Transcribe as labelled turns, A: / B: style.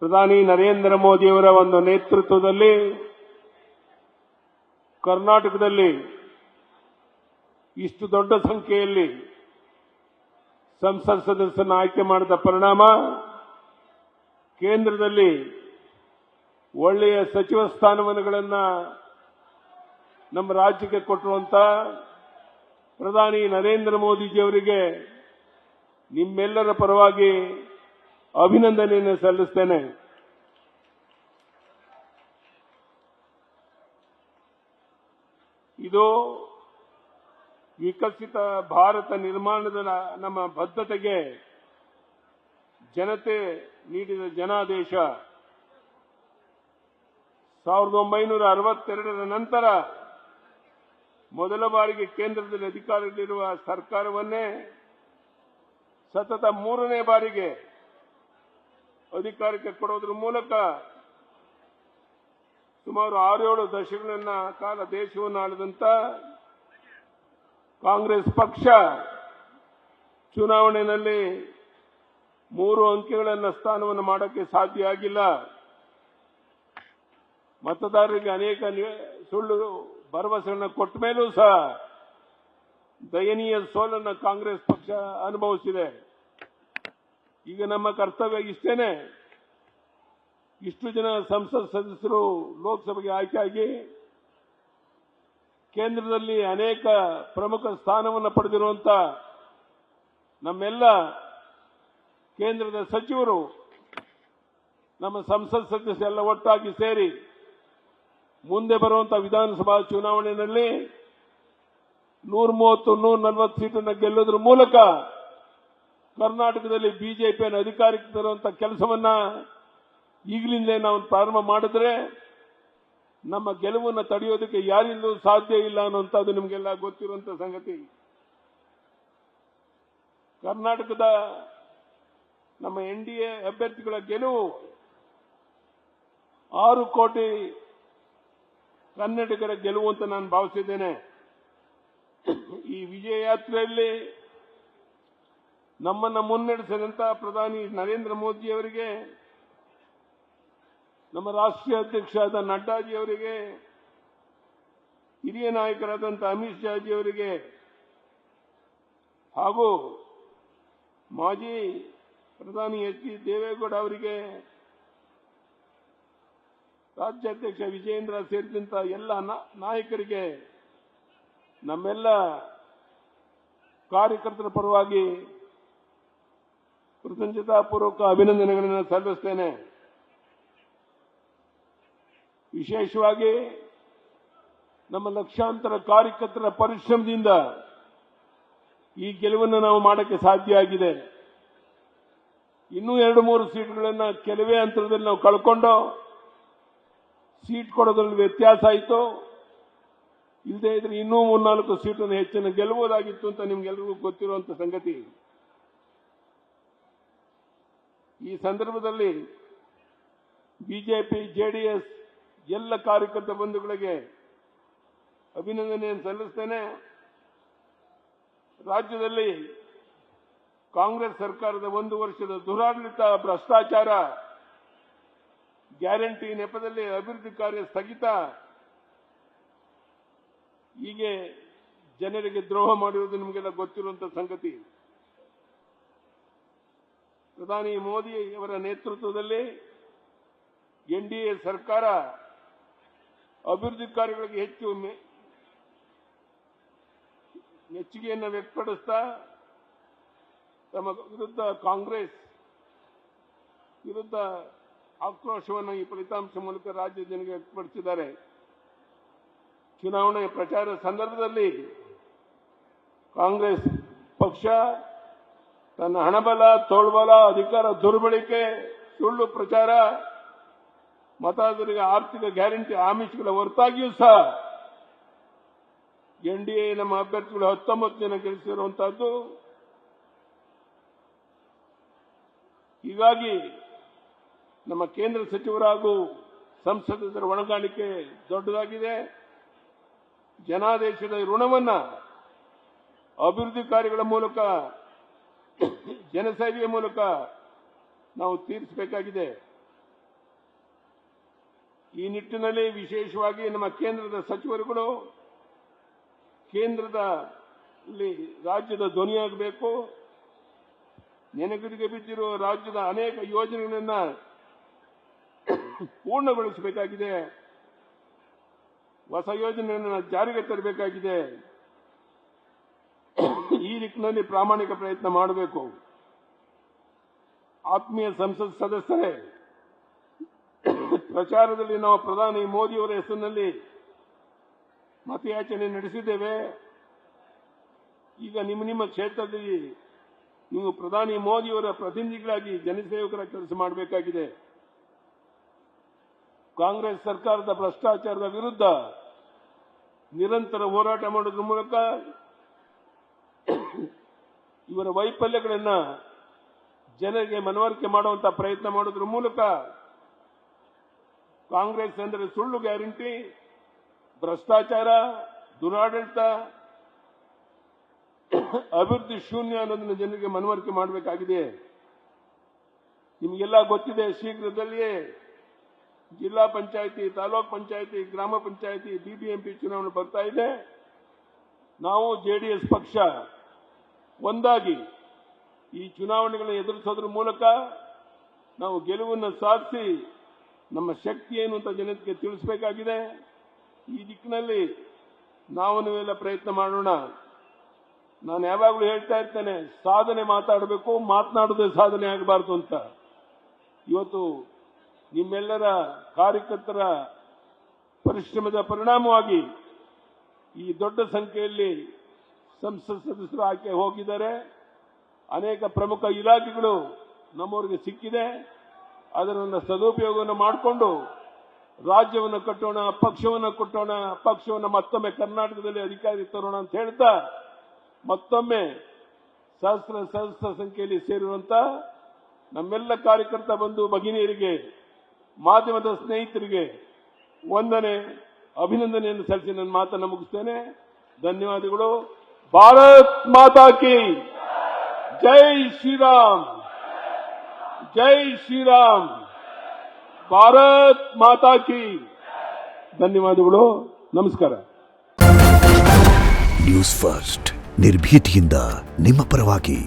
A: ಪ್ರಧಾನಿ ನರೇಂದ್ರ ಮೋದಿಯವರ ಒಂದು ನೇತೃತ್ವದಲ್ಲಿ ಕರ್ನಾಟಕದಲ್ಲಿ ಇಷ್ಟು ದೊಡ್ಡ ಸಂಖ್ಯೆಯಲ್ಲಿ ಸಂಸತ್ ಸದಸ್ಯರನ್ನು ಆಯ್ಕೆ ಮಾಡಿದ ಪರಿಣಾಮ ಕೇಂದ್ರದಲ್ಲಿ ಒಳ್ಳೆಯ ಸಚಿವ ಸ್ಥಾನಮಾನಗಳನ್ನು ನಮ್ಮ ರಾಜ್ಯಕ್ಕೆ ಕೊಟ್ಟಿರುವಂತ ಪ್ರಧಾನಿ ನರೇಂದ್ರ ಮೋದಿಜಿಯವರಿಗೆ ನಿಮ್ಮೆಲ್ಲರ ಪರವಾಗಿ ಅಭಿನಂದನೆಯನ್ನು ಸಲ್ಲಿಸುತ್ತೇನೆ. ಇದು ವಿಕಸಿತ ಭಾರತ ನಿರ್ಮಾಣದ ನಮ್ಮ ಬದ್ಧತೆಗೆ ಜನತೆ ನೀಡಿದ ಜನಾದೇಶ. 1962ರ ನಂತರ ಮೊದಲ ಬಾರಿಗೆ ಕೇಂದ್ರದಲ್ಲಿ ಅಧಿಕಾರದಲ್ಲಿರುವ ಸರ್ಕಾರವನ್ನೇ ಸತತ 3ನೇ ಬಾರಿಗೆ ಅಧಿಕಾರಕ್ಕೆ ಕೊಡೋದ್ರ ಮೂಲಕ ಸುಮಾರು 6-7 ದಶಕಗಳ ಕಾಲ ದೇಶವನ್ನು ಆಳಿದಂತ ಕಾಂಗ್ರೆಸ್ ಪಕ್ಷ ಚುನಾವಣೆಯಲ್ಲಿ 3 ಅಂಕೆಗಳನ್ನು ಸ್ಥಾನವನ್ನು ಮಾಡಕ್ಕೆ ಸಾಧ್ಯ ಆಗಿಲ್ಲ. ಮತದಾರರಿಗೆ ಅನೇಕ ಸುಳ್ಳು ಭರವಸೆಗಳನ್ನು ಕೊಟ್ಟ ಮೇಲೂ ಸಹ ದಯನೀಯ ಸೋಲನ್ನು ಕಾಂಗ್ರೆಸ್ ಪಕ್ಷ ಅನುಭವಿಸಿದೆ. ಈಗ ನಮ್ಮ ಕರ್ತವ್ಯ ಇಷ್ಟೇನೆ, ಇಷ್ಟು ಜನ ಸಂಸತ್ ಸದಸ್ಯರು ಲೋಕಸಭೆಗೆ ಆಯ್ಕೆಯಾಗಿ ಕೇಂದ್ರದಲ್ಲಿ ಅನೇಕ ಪ್ರಮುಖ ಸ್ಥಾನವನ್ನು ಪಡೆದಿರುವಂತ ನಮ್ಮೆಲ್ಲ ಕೇಂದ್ರದ ಸಚಿವರು ನಮ್ಮ ಸಂಸತ್ ಸದಸ್ಯರೆಲ್ಲ ಒಟ್ಟಾಗಿ ಸೇರಿ ಮುಂದೆ ಬರುವಂತಹ ವಿಧಾನಸಭಾ ಚುನಾವಣೆಯಲ್ಲಿ 130-140 ಸೀಟನ್ನು ಗೆಲ್ಲೋದ್ರ ಮೂಲಕ ಕರ್ನಾಟಕದಲ್ಲಿ ಬಿಜೆಪಿಯನ್ನು ಅಧಿಕಾರಕ್ಕೆ ತರುವಂತಹ ಕೆಲಸವನ್ನ ಈಗಲಿಂದಲೇ ನಾವು ಪ್ರಾರಂಭ ಮಾಡಿದ್ರೆ ನಮ್ಮ ಗೆಲುವನ್ನು ತಡೆಯೋದಕ್ಕೆ ಯಾರಿಂದಲೂ ಸಾಧ್ಯ ಇಲ್ಲ ಅನ್ನುವಂಥದ್ದು ನಿಮಗೆಲ್ಲ ಗೊತ್ತಿರುವಂತಹ ಸಂಗತಿ. ಕರ್ನಾಟಕದ ನಮ್ಮ ಎನ್ಡಿಎ ಅಭ್ಯರ್ಥಿಗಳ ಗೆಲುವು 6 ಕೋಟಿ ಕನ್ನಡಿಗರ ಗೆಲುವು ಅಂತ ನಾನು ಭಾವಿಸಿದ್ದೇನೆ. ಈ ವಿಜಯ ಯಾತ್ರೆಯಲ್ಲಿ ನಮ್ಮನ್ನು ಮುನ್ನಡೆಸಿದಂತ ಪ್ರಧಾನಿ ನರೇಂದ್ರ ಮೋದಿಯವರಿಗೆ, ನಮ್ಮ ರಾಷ್ಟ್ರೀಯ ಅಧ್ಯಕ್ಷರಾದ ನಡ್ಡಾಜಿಯವರಿಗೆ, ಹಿರಿಯ ನಾಯಕರಾದಂಥ ಅಮಿತ್ ಶಾಜಿಯವರಿಗೆ ಹಾಗೂ ಮಾಜಿ ಪ್ರಧಾನಿ ಎಚ್ ಡಿ ದೇವೇಗೌಡ ಅವರಿಗೆ, ರಾಜ್ಯಾಧ್ಯಕ್ಷ ವಿಜಯೇಂದ್ರ ಸೇರಿದಂತ ಎಲ್ಲ ನಾಯಕರಿಗೆ, ನಮ್ಮೆಲ್ಲ ಕಾರ್ಯಕರ್ತರ ಪರವಾಗಿ ಕೃತಜ್ಞತಾಪೂರ್ವಕ ಅಭಿನಂದನೆಗಳನ್ನು ಸಲ್ಲಿಸುತ್ತೇನೆ. ವಿಶೇಷವಾಗಿ ನಮ್ಮ ಲಕ್ಷಾಂತರ ಕಾರ್ಯಕರ್ತರ ಪರಿಶ್ರಮದಿಂದ ಈ ಗೆಲುವನ್ನು ನಾವು ಮಾಡಕ್ಕೆ ಸಾಧ್ಯ ಆಗಿದೆ. ಇನ್ನೂ 2-3 ಸೀಟ್ಗಳನ್ನು ಕೆಲವೇ ಅಂತರದಲ್ಲಿ ನಾವು ಕಳ್ಕೊಂಡು ಸೀಟ್ ಕೊಡೋದ್ರಲ್ಲಿ ವ್ಯತ್ಯಾಸ ಆಯಿತು. ಇಲ್ಲದೇ ಇದ್ರೆ ಇನ್ನೂ 3-4 ಸೀಟನ್ನು ಹೆಚ್ಚಿನ ಗೆಲ್ಲಬಹುದಾಗಿತ್ತು ಅಂತ ನಿಮ್ಗೆಲ್ಲರಿಗೂ ಗೊತ್ತಿರುವಂತ ಸಂಗತಿ. ಈ ಸಂದರ್ಭದಲ್ಲಿ ಬಿಜೆಪಿ, ಜೆಡಿಎಸ್ ಎಲ್ಲ ಕಾರ್ಯಕರ್ತ ಬಂಧುಗಳಿಗೆ ಅಭಿನಂದನೆಯನ್ನು ಸಲ್ಲಿಸುತ್ತೇನೆ. ರಾಜ್ಯದಲ್ಲಿ ಕಾಂಗ್ರೆಸ್ ಸರ್ಕಾರದ 1 ವರ್ಷದ ದುರಾಡಳಿತ, ಭ್ರಷ್ಟಾಚಾರ, ಗ್ಯಾರಂಟಿ ನೆಪದಲ್ಲಿ ಅಭಿವೃದ್ಧಿ ಕಾರ್ಯ ಸ್ಥಗಿತ, ಹೀಗೆ ಜನರಿಗೆ ದ್ರೋಹ ಮಾಡಿರುವುದು ನಿಮಗೆಲ್ಲ ಗೊತ್ತಿರುವಂತಹ ಸಂಗತಿ. ಪ್ರಧಾನಿ ಮೋದಿ ಅವರ ನೇತೃತ್ವದಲ್ಲಿ ಎನ್ಡಿಎ ಸರ್ಕಾರ ಅಭಿವೃದ್ಧಿ ಕಾರ್ಯಗಳಿಗೆ ಹೆಚ್ಚು ಮೆಚ್ಚುಗೆಯನ್ನು ವ್ಯಕ್ತಪಡಿಸ್ತಾ ತಮ್ಮ ವಿರುದ್ಧ ಕಾಂಗ್ರೆಸ್ ವಿರುದ್ಧ ಆಕ್ರೋಶವನ್ನು ಈ ಫಲಿತಾಂಶ ಮೂಲಕ ರಾಜ್ಯ ಜನರಿಗೆ ವ್ಯಕ್ತಪಡಿಸಿದ್ದಾರೆ. ಚುನಾವಣೆ ಪ್ರಚಾರ ಸಂದರ್ಭದಲ್ಲಿ ಕಾಂಗ್ರೆಸ್ ಪಕ್ಷ ತನ್ನ ಹಣಬಲ, ತೋಳ್ಬಲ, ಅಧಿಕಾರ ದುರ್ಬಳಕೆ, ಸುಳ್ಳು ಪ್ರಚಾರ, ಮತದಾರರಿಗೆ ಆರ್ಥಿಕ ಗ್ಯಾರಂಟಿ ಆಮಿಷಗಳ ಹೊರತಾಗಿಯೂ ಸಹ ಎನ್ಡಿಎ ನಮ್ಮ ಅಭ್ಯರ್ಥಿಗಳು 19 ಜನ ಗೆಲ್ಲಿಸಿರುವಂತಹದ್ದು. ಹೀಗಾಗಿ ನಮ್ಮ ಕೇಂದ್ರ ಸಚಿವರು ಹಾಗೂ ಸಂಸದರ ಹೊಣೆಗಾರಿಕೆ ದೊಡ್ಡದಾಗಿದೆ. ಜನಾದೇಶದ ಋಣವನ್ನ ಅಭಿವೃದ್ಧಿ ಕಾರ್ಯಗಳ ಮೂಲಕ, ಜನಸೇವೆಯ ಮೂಲಕ ನಾವು ತೀರಿಸಬೇಕಾಗಿದೆ. ಈ ನಿಟ್ಟಿನಲ್ಲಿ ವಿಶೇಷವಾಗಿ ನಮ್ಮ ಕೇಂದ್ರದ ಸಚಿವರುಗಳು ಕೇಂದ್ರದಲ್ಲಿ ರಾಜ್ಯದ ಧ್ವನಿಯಾಗಬೇಕು. ನೆನಗುದಿಗೆ ಬಿದ್ದಿರುವ ರಾಜ್ಯದ ಅನೇಕ ಯೋಜನೆಗಳನ್ನ ಪೂರ್ಣಗೊಳಿಸಬೇಕಾಗಿದೆ. ಹೊಸ ಯೋಜನೆಯನ್ನು ಜಾರಿಗೆ ತರಬೇಕಾಗಿದೆ. ಈ ನಿಟ್ಟಿನಲ್ಲಿ ಪ್ರಾಮಾಣಿಕ ಪ್ರಯತ್ನ ಮಾಡಬೇಕು. ಆತ್ಮೀಯ ಸಂಸತ್ ಸದಸ್ಯರೇ, ಪ್ರಚಾರದಲ್ಲಿ ನಾವು ಪ್ರಧಾನಿ ಮೋದಿಯವರ ಹೆಸರಿನಲ್ಲಿ ಮತಯಾಚನೆ ನಡೆಸಿದ್ದೇವೆ. ಈಗ ನಿಮ್ಮ ಕ್ಷೇತ್ರದಲ್ಲಿ ನೀವು ಪ್ರಧಾನಿ ಮೋದಿಯವರ ಪ್ರತಿನಿಧಿಗಳಾಗಿ ಜನಸೇವಕರ ಕೆಲಸ ಮಾಡಬೇಕಾಗಿದೆ. ಕಾಂಗ್ರೆಸ್ ಸರ್ಕಾರದ ಭ್ರಷ್ಟಾಚಾರದ ವಿರುದ್ಧ ನಿರಂತರ ಹೋರಾಟ ಮಾಡೋದ್ರ ಮೂಲಕ ಇವರ ವೈಫಲ್ಯಗಳನ್ನ ಜನರಿಗೆ ಮನವರಿಕೆ ಮಾಡುವಂತಹ ಪ್ರಯತ್ನ ಮಾಡೋದ್ರ ಮೂಲಕ ಕಾಂಗ್ರೆಸ್ ಅಂದರೆ ಸುಳ್ಳು ಗ್ಯಾರಂಟಿ, ಭ್ರಷ್ಟಾಚಾರ, ದುರಾಡಳಿತ, ಅಭಿವೃದ್ಧಿ ಶೂನ್ಯ ಅನ್ನೋದನ್ನು ಜನರಿಗೆ ಮನವರಿಕೆ ಮಾಡಬೇಕಾಗಿದೆ. ನಿಮಗೆಲ್ಲ ಗೊತ್ತಿದೆ, ಶೀಘ್ರದಲ್ಲಿಯೇ ಜಿಲ್ಲಾ ಪಂಚಾಯಿತಿ, ತಾಲೂಕ್ ಪಂಚಾಯಿತಿ, ಗ್ರಾಮ ಪಂಚಾಯಿತಿ, ಬಿಬಿಎಂಪಿ ಚುನಾವಣೆ ಬರ್ತಾ ಇದೆ. ನಾವು ಜೆಡಿಎಸ್ ಪಕ್ಷ ಒಂದಾಗಿ ಈ ಚುನಾವಣೆಗಳನ್ನು ಎದುರಿಸೋದ್ರ ಮೂಲಕ ನಾವು ಗೆಲುವನ್ನು ಸಾಧಿಸಿ ನಮ್ಮ ಶಕ್ತಿ ಏನು ಅಂತ ಜನತೆಗೆ ತಿಳಿಸಬೇಕಾಗಿದೆ. ಈ ದಿಕ್ಕಿನಲ್ಲಿ ನೀವೆಲ್ಲ ಪ್ರಯತ್ನ ಮಾಡೋಣ. ನಾನು ಯಾವಾಗಲೂ ಹೇಳ್ತಾ ಇರ್ತೇನೆ, ಸಾಧನೆ ಮಾತಾಡಬೇಕು, ಮಾತನಾಡೋದೇ ಸಾಧನೆ ಆಗಬಾರ್ದು ಅಂತ. ಇವತ್ತು ನಿಮ್ಮೆಲ್ಲರ ಕಾರ್ಯಕರ್ತರ ಪರಿಶ್ರಮದ ಪರಿಣಾಮವಾಗಿ ಈ ದೊಡ್ಡ ಸಂಖ್ಯೆಯಲ್ಲಿ ಸಂಸತ್ ಸದಸ್ಯರು ಆಯ್ಕೆ ಹೋಗಿದ್ದಾರೆ. ಅನೇಕ ಪ್ರಮುಖ ಇಲಾಖೆಗಳು ನಮ್ಮವರಿಗೆ ಸಿಕ್ಕಿದೆ. ಅದನ್ನು ಸದುಪಯೋಗವನ್ನು ಮಾಡಿಕೊಂಡು ರಾಜ್ಯವನ್ನು ಕಟ್ಟೋಣ, ಪಕ್ಷವನ್ನು ಕಟ್ಟೋಣ, ಪಕ್ಷವನ್ನು ಮತ್ತೊಮ್ಮೆ ಕರ್ನಾಟಕದಲ್ಲಿ ಅಧಿಕಾರಕ್ಕೆ ತರೋಣ ಅಂತ ಹೇಳ್ತಾ ಮತ್ತೊಮ್ಮೆ ಸಹಸ್ರ ಸಂಖ್ಯೆಯಲ್ಲಿ ಸೇರಿರುವಂತ ನಮ್ಮೆಲ್ಲ ಕಾರ್ಯಕರ್ತ ಬಂಧು ಭಗಿನಿಯರಿಗೆ, ಮಾಧ್ಯಮದ ಸ್ನೇಹಿತರಿಗೆ ವಂದನೆ, ಅಭಿನಂದನೆಯನ್ನು ಸಲ್ಲಿಸಿ ನನ್ನ ಮಾತನ್ನು ಮುಗಿಸ್ತೇನೆ. ಧನ್ಯವಾದಗಳು. ಭಾರತ್ ಮಾತಾ ಕಿ ಜೈ ಶ್ರೀರಾಮ್, ಜೈ ಶ್ರೀರಾಮ್, ಭಾರತ್ ಮಾತಾ ಕಿ. ಧನ್ಯವಾದಗಳು. ನಮಸ್ಕಾರ.
B: ನ್ಯೂಸ್ ಫಸ್ಟ್ ನಿರ್ಭೀತಿಯಿಂದ ನಿಮ್ಮ ಪರವಾಗಿ.